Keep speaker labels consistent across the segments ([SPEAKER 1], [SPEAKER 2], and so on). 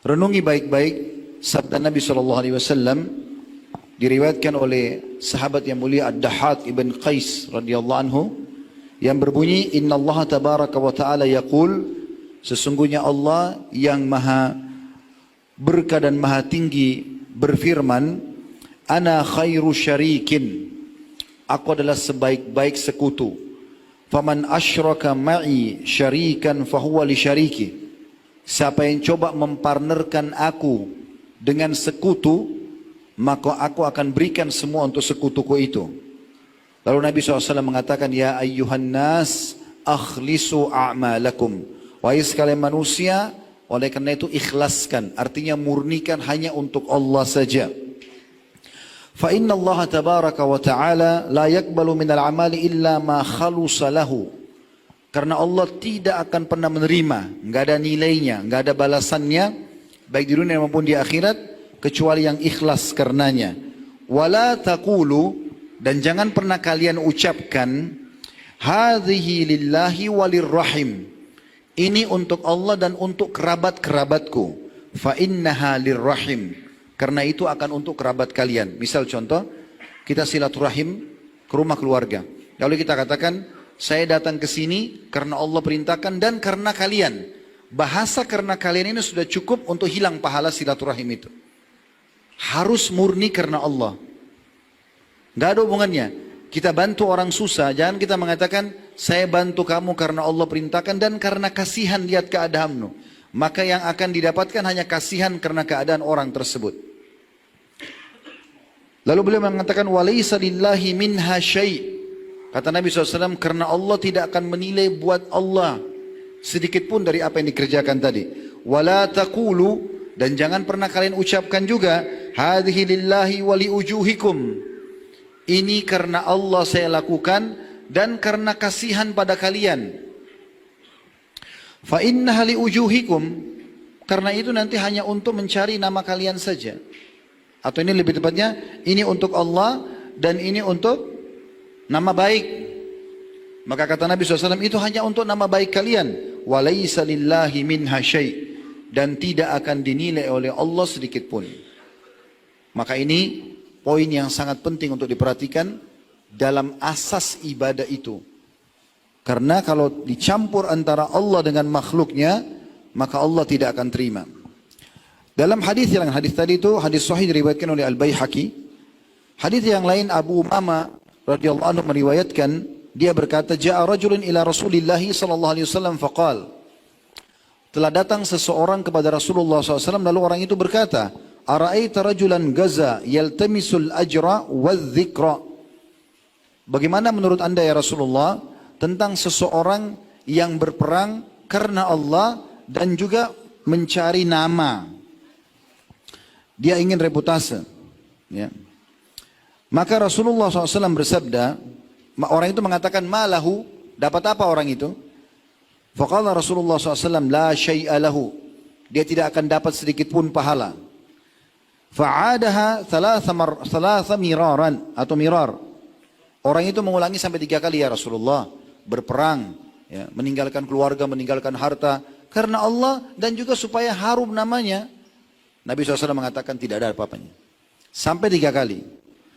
[SPEAKER 1] Renungi baik-baik sabda Nabi SAW diriwayatkan oleh sahabat yang mulia Ad-Dahhak ibn Qais radhiyallahu anhu yang berbunyi, Inna Allah tabaraka wa ta'ala yaqul, sesungguhnya Allah yang maha berkah dan maha tinggi berfirman, Ana khairu syarikin, aku adalah sebaik-baik sekutu. Faman asyraka ma'i syarikan fahuwa li syariki. Siapa yang coba mempartnerkan aku dengan sekutu, maka aku akan berikan semua untuk sekutuku itu. Lalu Nabi SAW mengatakan, Ya ayyuhan nas, akhlisu a'malakum. Wahai sekalian manusia, oleh karena itu ikhlaskan. Artinya murnikan hanya untuk Allah saja. Fa inna Allah tabaraka wa ta'ala la yakbalu minal amali illa ma khalusa lahu. Karena Allah tidak akan pernah menerima, nggak ada nilainya, nggak ada balasannya, baik di dunia maupun di akhirat, kecuali yang ikhlas karenanya. Wala taqulu, dan jangan pernah kalian ucapkan, hadhihi lillahi walirrahim. Ini untuk Allah dan untuk kerabat-kerabatku. Fa innaha lirrahim. Karena itu akan untuk kerabat kalian. Misal contoh, kita silaturahim ke rumah keluarga. Lalu kita katakan, saya datang ke sini karena Allah perintahkan dan karena kalian. Bahasa karena kalian ini sudah cukup untuk hilang pahala silaturahim itu. Harus murni karena Allah. Gak ada hubungannya. Kita bantu orang susah, jangan kita mengatakan, saya bantu kamu karena Allah perintahkan dan karena kasihan lihat keadaanmu. Maka yang akan didapatkan hanya kasihan karena keadaan orang tersebut. Lalu beliau mengatakan, walaysa lillahi minha syai'. Kata Nabi SAW, karena Allah tidak akan menilai buat Allah sedikit pun dari apa yang dikerjakan tadi. Wala taqulu, dan jangan pernah kalian ucapkan juga, hadhihi lillahi wali ujuhikum. Ini karena Allah saya lakukan dan karena kasihan pada kalian. Fa innaha li ujuhikum, karena itu nanti hanya untuk mencari nama kalian saja. Atau ini lebih tepatnya, ini untuk Allah dan ini untuk nama baik. Maka kata Nabi SAW, itu hanya untuk nama baik kalian. Walaysa lillahi minha syai', dan tidak akan dinilai oleh Allah sedikit pun. Maka ini poin yang sangat penting untuk diperhatikan dalam asas ibadah itu. Karena kalau dicampur antara Allah dengan makhluknya, maka Allah tidak akan terima. Dalam hadis yang hadis tadi itu hadis sahih diriwayatkan oleh Al-Baihaqi. Hadis yang lain Abu Umamah radhiyallahu anhu meriwayatkan, dia berkata, Ja'a rajulun ila Rasulillah sallallahu alaihi wasallam faqal. Telah datang seseorang kepada Rasulullah SAW, lalu orang itu berkata, Ara'aita rajulan gaza yaltamisul ajra wadh-dhikra. Bagaimana menurut Anda ya Rasulullah tentang seseorang yang berperang karena Allah dan juga mencari nama. Dia ingin reputase. Ya. Maka Rasulullah SAW bersabda, orang itu mengatakan, malahu, dapat apa orang itu? Faqala Rasulullah SAW, la syai'a lahu, dia tidak akan dapat sedikit pun pahala. Fa'adaha thalatha miraran, atau mirar. Orang itu mengulangi sampai 3 kali, ya Rasulullah, berperang, ya, meninggalkan keluarga, meninggalkan harta, karena Allah dan juga supaya harum namanya. Nabi SAW mengatakan tidak ada apa-apanya. Sampai 3 kali.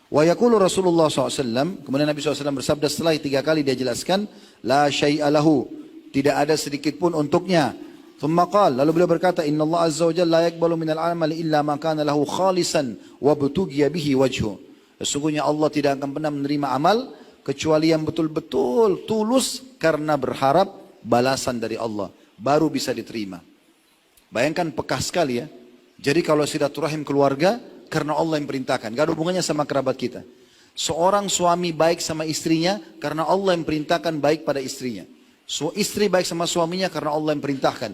[SPEAKER 1] Wa yaqulu Rasulullah SAW, kemudian Nabi SAW bersabda setelah 3 kali dia jelaskan, la syai'a lahu, tidak ada sedikit pun untuknya. Thumma qala, lalu beliau berkata, Inna Allah azza wa jalla la yakbalu minal amali illa ma kana lahu khalisan wa butughiya bihi wajhu. Sesungguhnya Allah tidak akan pernah menerima amal kecuali yang betul-betul tulus karena berharap balasan dari Allah, baru bisa diterima. Bayangkan pekah sekali ya. Jadi kalau silaturahim keluarga karena Allah yang perintahkan, gak ada hubungannya sama kerabat kita. Seorang suami baik sama istrinya karena Allah yang perintahkan baik pada istrinya. Istri baik sama suaminya karena Allah yang perintahkan.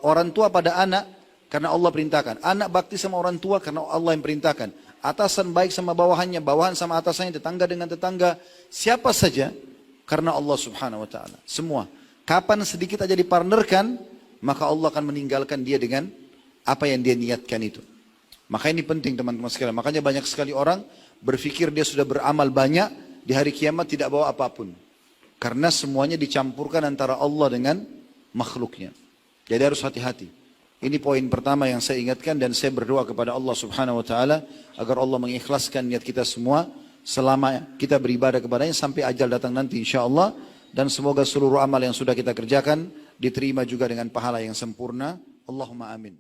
[SPEAKER 1] Orang tua pada anak karena Allah perintahkan. Anak bakti sama orang tua karena Allah yang perintahkan. Atasan baik sama bawahannya, bawahan sama atasannya, tetangga dengan tetangga. Siapa saja karena Allah subhanahu wa ta'ala. Semua. Kapan sedikit aja dipartnerkan, maka Allah akan meninggalkan dia dengan apa yang dia niatkan itu. Maka ini penting teman-teman sekalian. Makanya banyak sekali orang berpikir dia sudah beramal banyak, di hari kiamat tidak bawa apapun. Karena semuanya dicampurkan antara Allah dengan makhluknya. Jadi harus hati-hati. Ini poin pertama yang saya ingatkan dan saya berdoa kepada Allah Subhanahu wa taala agar Allah mengikhlaskan niat kita semua selama kita beribadah kepadanya sampai ajal datang nanti insyaallah, dan semoga seluruh amal yang sudah kita kerjakan diterima juga dengan pahala yang sempurna. Allahumma amin.